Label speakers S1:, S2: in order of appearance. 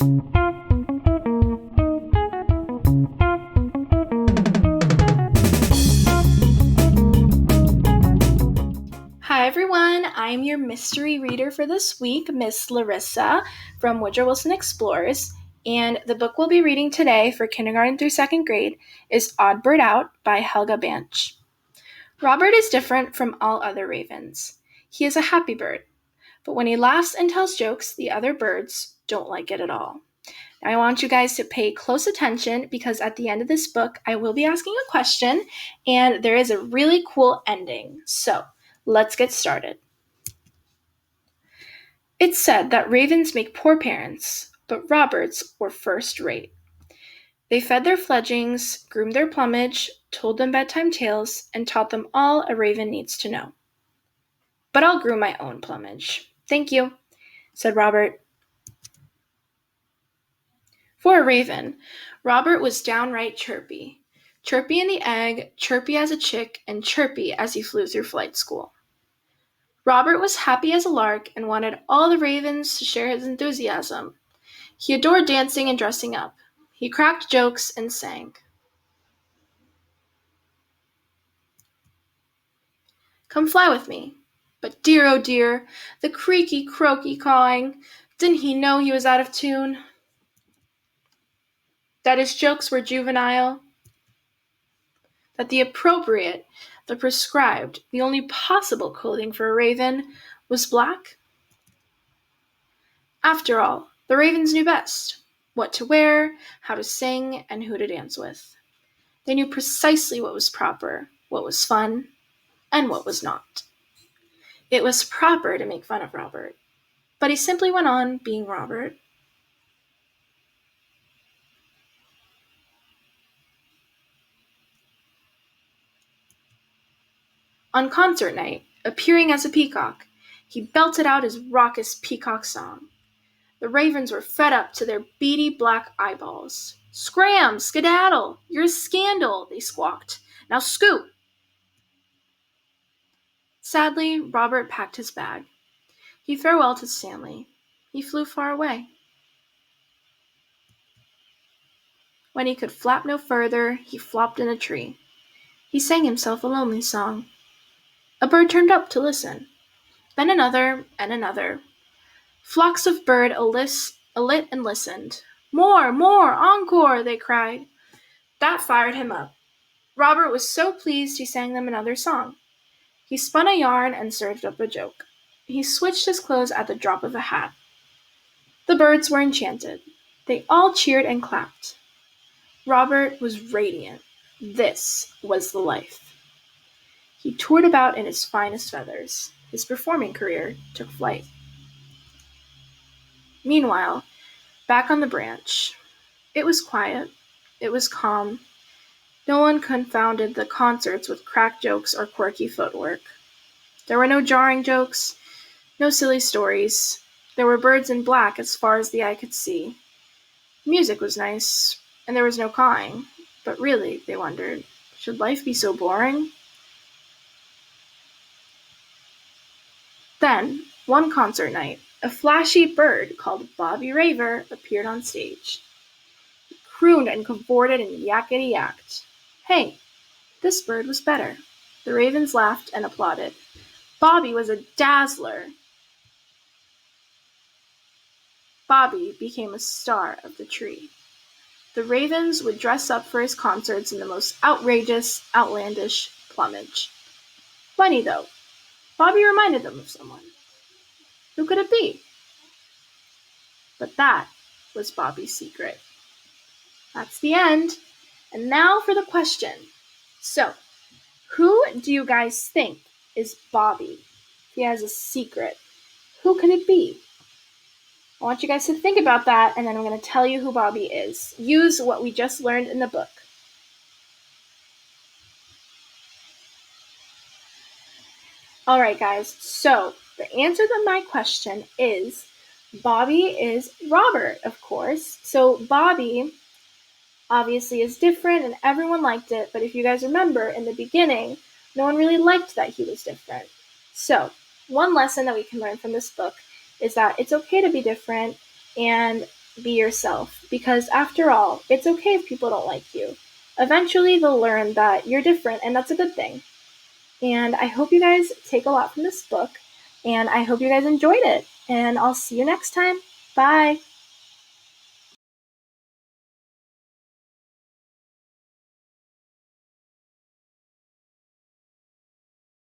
S1: Hi everyone, I'm your mystery reader for this week, Miss Larissa from Woodrow Wilson Explores, and the book we'll be reading today for kindergarten through second grade is Odd Bird Out by Helga Banch. Robert is different from all other ravens. He is a happy bird, but when he laughs and tells jokes, the other birds don't like it at all. Now I want you guys to pay close attention because at the end of this book, I will be asking a question, and there is a really cool ending. So, let's get started. It's said that ravens make poor parents, but Roberts were first rate. They fed their fledglings, groomed their plumage, told them bedtime tales, and taught them all a raven needs to know. But I'll groom my own plumage. Thank you, said Robert. For a raven, Robert was downright chirpy. Chirpy in the egg, chirpy as a chick, and chirpy as he flew through flight school. Robert was happy as a lark and wanted all the ravens to share his enthusiasm. He adored dancing and dressing up. He cracked jokes and sang. Come fly with me. But dear, oh dear, the creaky, croaky cawing. Didn't he know he was out of tune? That his jokes were juvenile? That the appropriate, the prescribed, the only possible clothing for a raven was black? After all, the ravens knew best what to wear, how to sing, and who to dance with. They knew precisely what was proper, what was fun, and what was not. It was proper to make fun of Robert, but he simply went on being Robert. On concert night, appearing as a peacock, he belted out his raucous peacock song. The ravens were fed up to their beady black eyeballs. Scram! Skedaddle! You're a scandal, they squawked. Now scoot! Sadly, Robert packed his bag. He farewelled to Stanley. He flew far away. When he could flap no further, he flopped in a tree. He sang himself a lonely song. A bird turned up to listen. Then another and another. Flocks of bird alit and listened. More, more, encore, they cried. That fired him up. Robert was so pleased he sang them another song. He spun a yarn and served up a joke. He switched his clothes at the drop of a hat. The birds were enchanted. They all cheered and clapped. Robert was radiant. This was the life. He toured about in his finest feathers. His performing career took flight. Meanwhile, back on the branch, it was quiet. It was calm. No one confounded the concerts with crack jokes or quirky footwork. There were no jarring jokes, no silly stories. There were birds in black as far as the eye could see. Music was nice, and there was no cawing. But really, they wondered, should life be so boring? Then, one concert night, a flashy bird called Bobby Raver appeared on stage. He crooned and cavorted and yakety-yacked. Hey, this bird was better. The ravens laughed and applauded. Bobby was a dazzler. Bobby became a star of the tree. The ravens would dress up for his concerts in the most outrageous, outlandish plumage. Funny though, Bobby reminded them of someone. Who could it be? But that was Bobby's secret. That's the end. And now for the question. So, who do you guys think is Bobby? He has a secret. Who can it be? I want you guys to think about that, and then I'm going to tell you who Bobby is. Use what we just learned in the book. All right, guys. So the answer to my question is Bobby is Robert, of course. So Bobby obviously is different, and everyone liked it. But if you guys remember, in the beginning, no one really liked that he was different. So one lesson that we can learn from this book is that it's okay to be different, and be yourself, because after all, it's okay if people don't like you. Eventually, they'll learn that you're different, and that's a good thing. And I hope you guys take a lot from this book, and I hope you guys enjoyed it. And I'll see you next time. Bye.